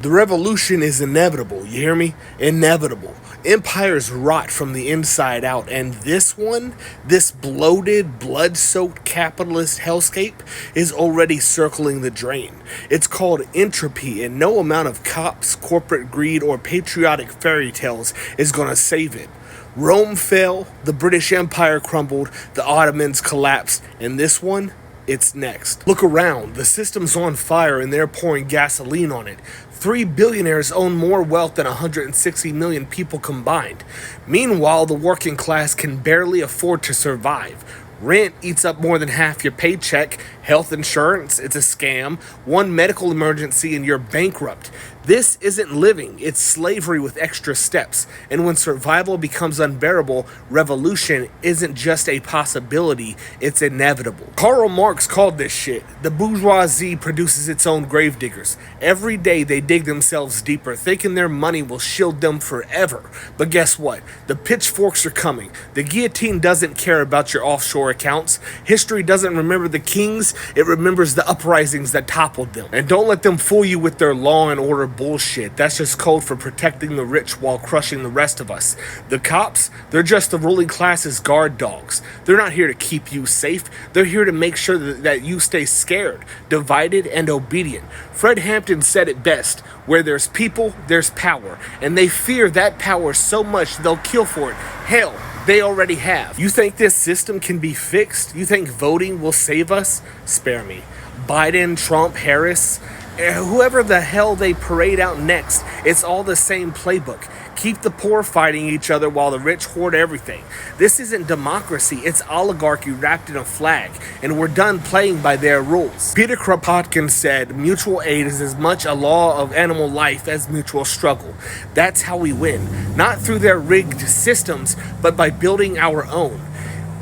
The revolution is inevitable, you hear me? Inevitable. Empires rot from the inside out, and this one, this bloated, blood-soaked capitalist hellscape, is already circling the drain. It's called entropy, and no amount of cops, corporate greed, or patriotic fairy tales is gonna save it. Rome fell, the British Empire crumbled, the Ottomans collapsed, and this one, it's next. Look around, the system's on fire and they're pouring gasoline on it. 3 billionaires own more wealth than 160 million people combined. Meanwhile, the working class can barely afford to survive. Rent eats up more than half your paycheck. Health insurance, it's a scam. One medical emergency and you're bankrupt. This isn't living, it's slavery with extra steps. And when survival becomes unbearable, revolution isn't just a possibility, it's inevitable. Karl Marx called this shit. The bourgeoisie produces its own gravediggers. Every day they dig themselves deeper, thinking their money will shield them forever. But guess what? The pitchforks are coming. The guillotine doesn't care about your offshore accounts. History doesn't remember the kings, it remembers the uprisings that toppled them. And don't let them fool you with their law and order bullshit. That's just code for protecting the rich while crushing the rest of us. The cops, they're just the ruling class's guard dogs. They're not here to keep you safe. They're here to make sure that you stay scared, divided, and obedient. Fred Hampton said it best, where there's people, there's power. And they fear that power so much they'll kill for it. Hell, they already have. You think this system can be fixed? You think voting will save us? Spare me. Biden, Trump, Harris, whoever the hell they parade out next, it's all the same playbook. Keep the poor fighting each other while the rich hoard everything. This isn't democracy, it's oligarchy wrapped in a flag, and we're done playing by their rules. Peter Kropotkin said, mutual aid is as much a law of animal life as mutual struggle. That's how we win, not through their rigged systems, but by building our own.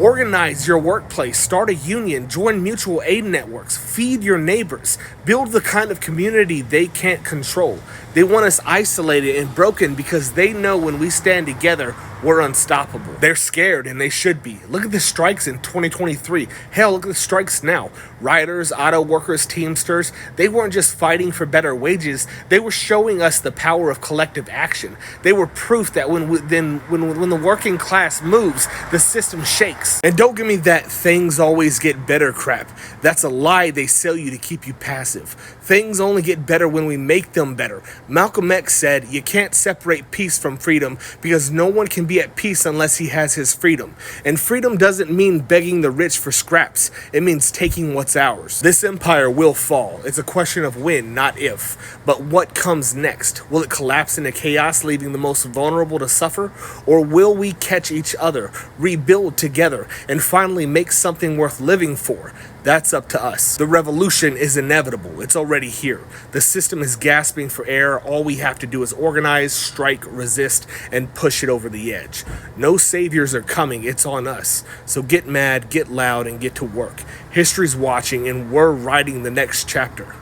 Organize your workplace, start a union, join mutual aid networks, feed your neighbors, build the kind of community they can't control. They want us isolated and broken because they know when we stand together, we're unstoppable. They're scared, and they should be. Look at the strikes in 2023. Hell, look at the strikes now. Rioters, auto workers, Teamsters, they weren't just fighting for better wages, they were showing us the power of collective action. They were proof that when the working class moves, the system shakes. And don't give me that things always get better crap. That's a lie they sell you to keep you passive. Things only get better when we make them better. Malcolm X said, you can't separate peace from freedom because no one can be at peace unless he has his freedom. And freedom doesn't mean begging the rich for scraps. It means taking what's ours. This empire will fall. It's a question of when, not if. But what comes next? Will it collapse into chaos, leaving the most vulnerable to suffer? Or will we catch each other, rebuild together, and finally make something worth living for? That's up to us. The revolution is inevitable. It's already here. The system is gasping for air. All we have to do is organize, strike, resist, and push it over the edge. No saviors are coming. It's on us. So get mad, get loud, and get to work. History's watching, and we're writing the next chapter.